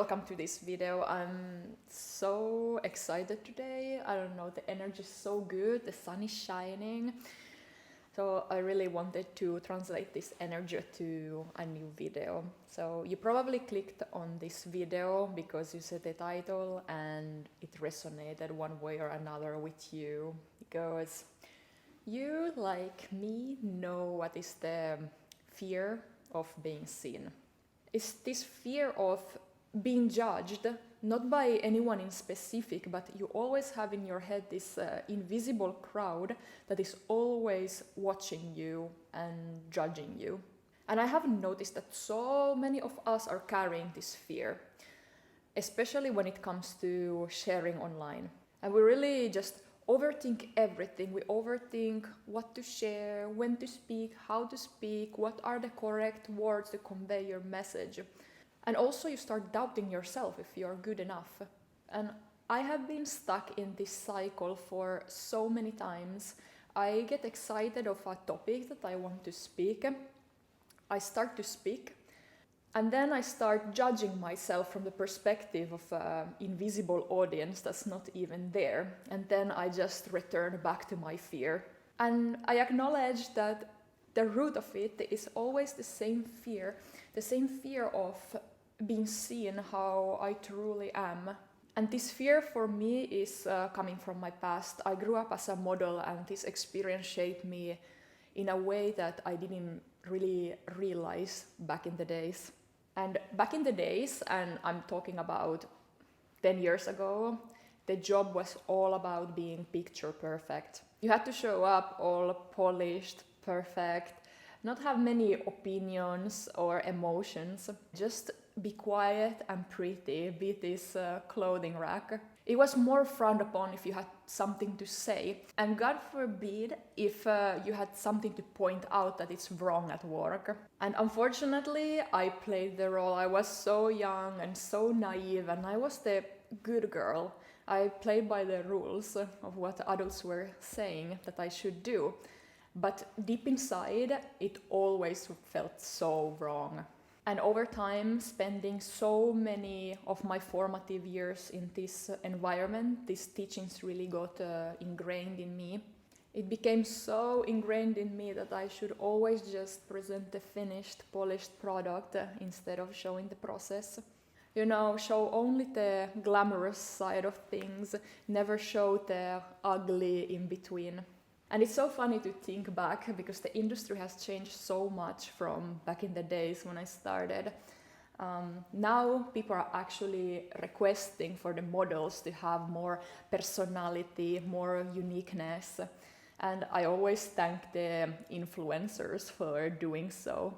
Welcome to this video. I'm so excited today. I don't know, the energy is so good, the sun is shining. So I really wanted to translate this energy to a new video. So you probably clicked on this video because you saw the title and it resonated one way or another with you, because you, like me, know what is the fear of being seen. It's this fear of being judged, not by anyone in specific, but you always have in your head this invisible crowd that is always watching you and judging you. And I have noticed that so many of us are carrying this fear, especially when it comes to sharing online. And we really just overthink everything. We overthink what to share, when to speak, how to speak, what are the correct words to convey your message. And also you start doubting yourself if you're good enough. And I have been stuck in this cycle for so many times. I get excited of a topic that I want to speak. I start to speak. And then I start judging myself from the perspective of an invisible audience that's not even there. And then I just return back to my fear. And I acknowledge that the root of it is always the same fear of being seen how I truly am. And this fear for me is coming from my past. I grew up as a model, and this experience shaped me in a way that I didn't really realize back in the days. And back in the days, and I'm talking about 10 years ago, the job was all about being picture perfect. You had to show up all polished, perfect, not have many opinions or emotions, just be quiet and pretty, be this clothing rack. It was more frowned upon if you had something to say, and God forbid if you had something to point out that it's wrong at work. And unfortunately, I played the role. I was so young and so naive, and I was the good girl. I played by the rules of what adults were saying that I should do. But deep inside, it always felt so wrong. And over time, spending so many of my formative years in this environment, these teachings really got ingrained in me. It became so ingrained in me that I should always just present the finished, polished product instead of showing the process. You know, show only the glamorous side of things, never show the ugly in between. And it's so funny to think back, because the industry has changed so much from back in the days when I started. Now people are actually requesting for the models to have more personality, more uniqueness. And I always thank the influencers for doing so.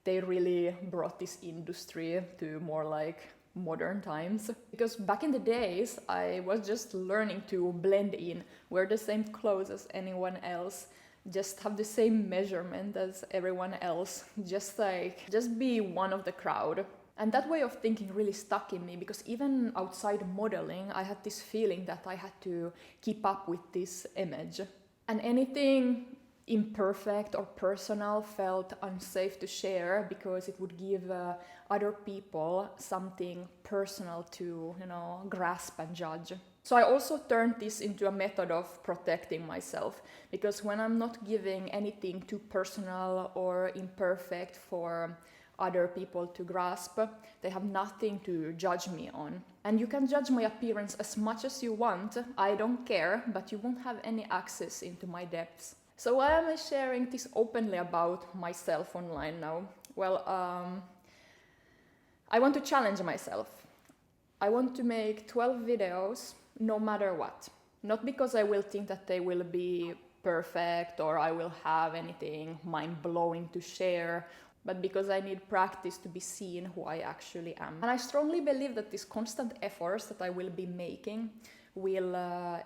They really brought this industry to more like modern times, because back in the days I was just learning to blend in, wear the same clothes as anyone else, just have the same measurement as everyone else, just be one of the crowd. And that way of thinking really stuck in me, because even outside modeling I had this feeling that I had to keep up with this image, and anything imperfect or personal felt unsafe to share, because it would give other people something personal to, grasp and judge. So I also turned this into a method of protecting myself, because when I'm not giving anything too personal or imperfect for other people to grasp, they have nothing to judge me on. And you can judge my appearance as much as you want, I don't care, but you won't have any access into my depths. So why am I sharing this openly about myself online now? Well, I want to challenge myself. I want to make 12 videos no matter what. Not because I will think that they will be perfect or I will have anything mind-blowing to share, but because I need practice to be seen who I actually am. And I strongly believe that these constant efforts that I will be making will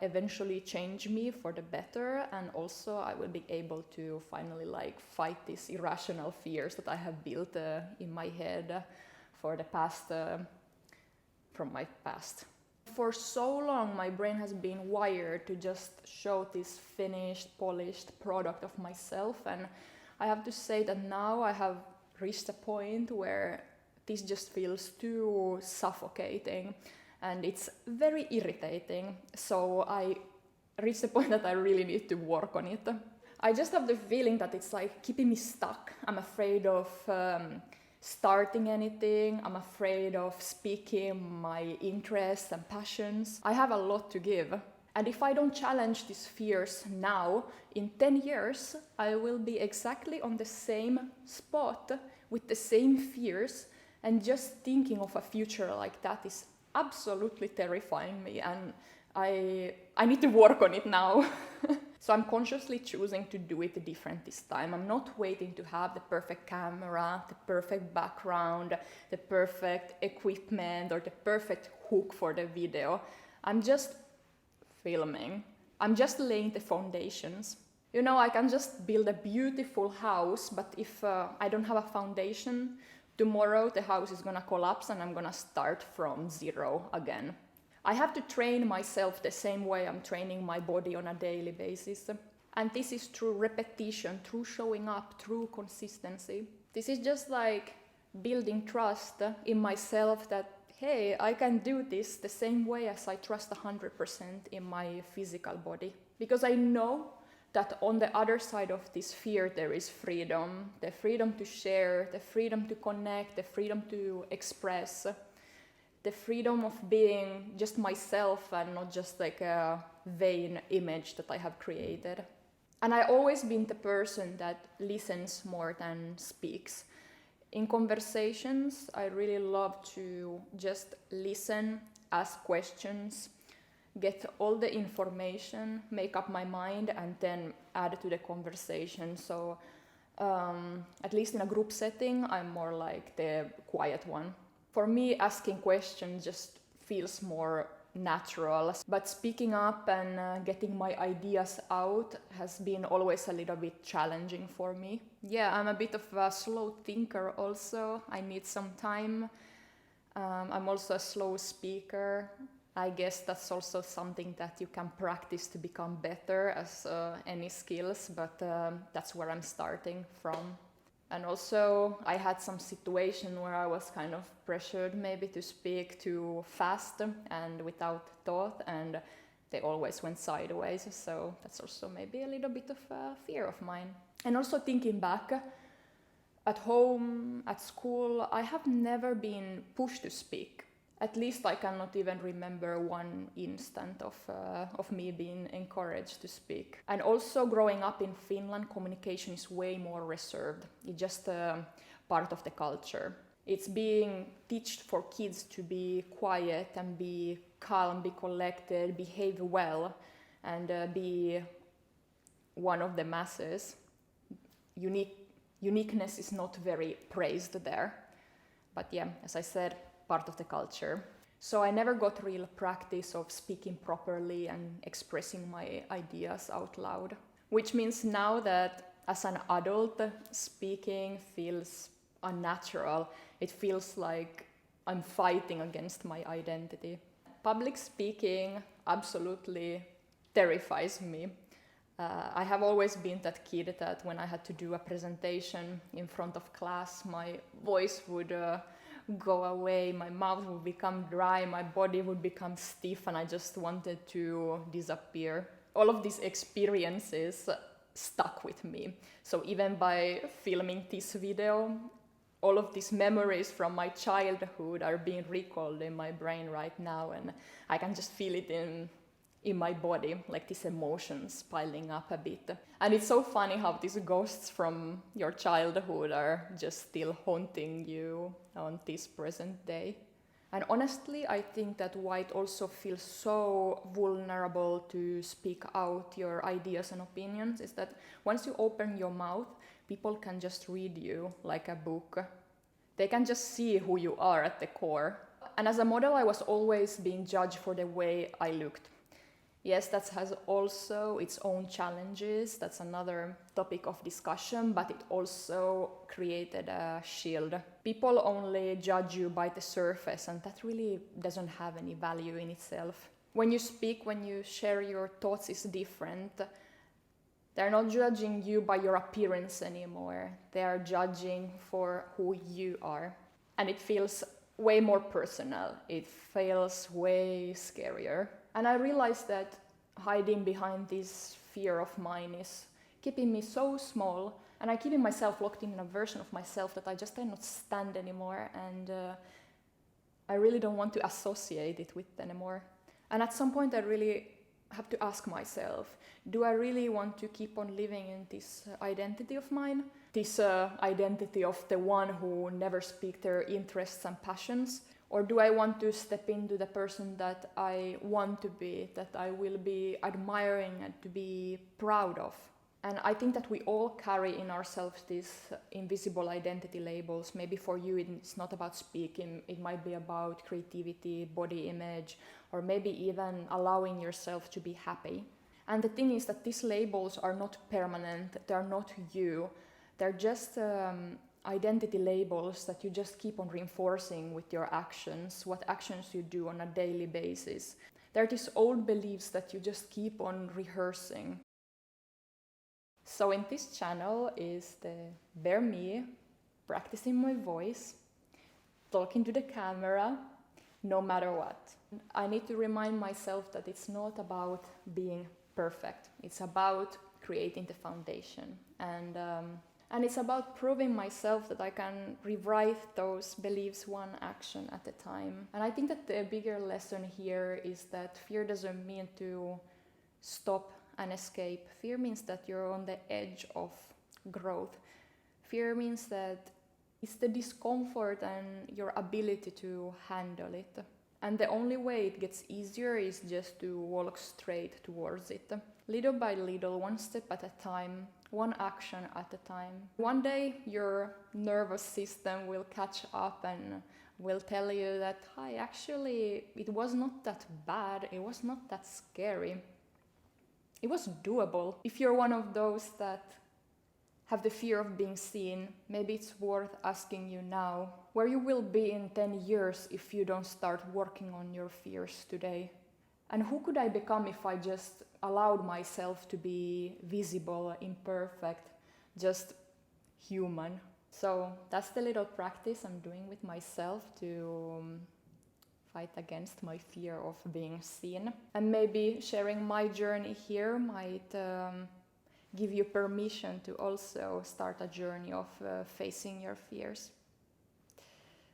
eventually change me for the better, and also I will be able to finally fight these irrational fears that I have built in my head for the past, from my past. For so long my brain has been wired to just show this finished, polished product of myself, and I have to say that now I have reached a point where this just feels too suffocating and it's very irritating. So I reached the point that I really need to work on it. I just have the feeling that it's like keeping me stuck. I'm afraid of starting anything. I'm afraid of speaking my interests and passions. I have a lot to give. And if I don't challenge these fears now, in 10 years, I will be exactly on the same spot with the same fears. And just thinking of a future like that is absolutely terrifying me. And I need to work on it now. So I'm consciously choosing to do it different this time. I'm not waiting to have the perfect camera, the perfect background, the perfect equipment, or the perfect hook for the video. I'm just filming. I'm just laying the foundations. You know, I can just build a beautiful house, but if I don't have a foundation, tomorrow the house is gonna collapse and I'm gonna start from zero again. I have to train myself the same way I'm training my body on a daily basis. And this is through repetition, through showing up, through consistency. This is just like building trust in myself that, hey, I can do this the same way as I trust 100% in my physical body. Because I know that on the other side of this fear there is freedom. The freedom to share, the freedom to connect, the freedom to express. The freedom of being just myself and not just like a vain image that I have created. And I've always been the person that listens more than speaks. In conversations, I really love to just listen, ask questions, get all the information, make up my mind, and then add to the conversation. So at least in a group setting, I'm more like the quiet one. For me, asking questions just feels more natural, but speaking up and getting my ideas out has been always a little bit challenging for me. Yeah, I'm a bit of a slow thinker also. I need some time. I'm also a slow speaker. I guess that's also something that you can practice to become better as any skills, but that's where I'm starting from. And also I had some situation where I was kind of pressured maybe to speak too fast and without thought, and they always went sideways. So that's also maybe a little bit of a fear of mine. And also thinking back, at home, at school, I have never been pushed to speak. At least I cannot even remember one instant of me being encouraged to speak. And also growing up in Finland, communication is way more reserved. It's just part of the culture. It's being taught for kids to be quiet and be calm, be collected, behave well, and be one of the masses. Uniqueness is not very praised there. But yeah, as I said, part of the culture. So I never got real practice of speaking properly and expressing my ideas out loud. Which means now that as an adult, speaking feels unnatural. It feels like I'm fighting against my identity. Public speaking absolutely terrifies me. I have always been that kid that when I had to do a presentation in front of class, my voice would go away, my mouth would become dry, my body would become stiff, and I just wanted to disappear. All of these experiences stuck with me. So even by filming this video, all of these memories from my childhood are being recalled in my brain right now, and I can just feel it in my body, like these emotions piling up a bit. And it's so funny how these ghosts from your childhood are just still haunting you on this present day. And honestly, I think that why it also feels so vulnerable to speak out your ideas and opinions is that once you open your mouth, people can just read you like a book. They can just see who you are at the core. And as a model, I was always being judged for the way I looked. Yes, that has also its own challenges. That's another topic of discussion, but it also created a shield. People only judge you by the surface, and that really doesn't have any value in itself. When you speak, when you share your thoughts, is different. They're not judging you by your appearance anymore. They are judging for who you are. And it feels way more personal. It feels way scarier. And I realized that hiding behind this fear of mine is keeping me so small, and I'm keeping myself locked in a version of myself that I just cannot stand anymore, and I really don't want to associate it with anymore. And at some point I really have to ask myself, do I really want to keep on living in this identity of mine? This identity of the one who never speaks their interests and passions? Or do I want to step into the person that I want to be, that I will be admiring and to be proud of? And I think that we all carry in ourselves these invisible identity labels. Maybe for you it's not about speaking, it might be about creativity, body image, or maybe even allowing yourself to be happy. And the thing is that these labels are not permanent, they're not you, they're just identity labels that you just keep on reinforcing with your actions, what actions you do on a daily basis. They're these old beliefs that you just keep on rehearsing. So in this channel is the bare me, practicing my voice, talking to the camera, no matter what. I need to remind myself that it's not about being perfect. It's about creating the foundation. And it's about proving myself that I can rewrite those beliefs one action at a time. And I think that the bigger lesson here is that fear doesn't mean to stop and escape. Fear means that you're on the edge of growth. Fear means that it's the discomfort and your ability to handle it. And the only way it gets easier is just to walk straight towards it. Little by little, one step at a time, one action at a time. One day your nervous system will catch up and will tell you that, hi, actually, it was not that bad, it was not that scary. It was doable. If you're one of those that have the fear of being seen, maybe it's worth asking you now where you will be in 10 years if you don't start working on your fears today. And who could I become if I just allowed myself to be visible, imperfect, just human? So that's the little practice I'm doing with myself to fight against my fear of being seen. And maybe sharing my journey here might give you permission to also start a journey of facing your fears.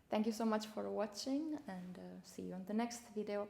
Thank you so much for watching, and see you on the next video.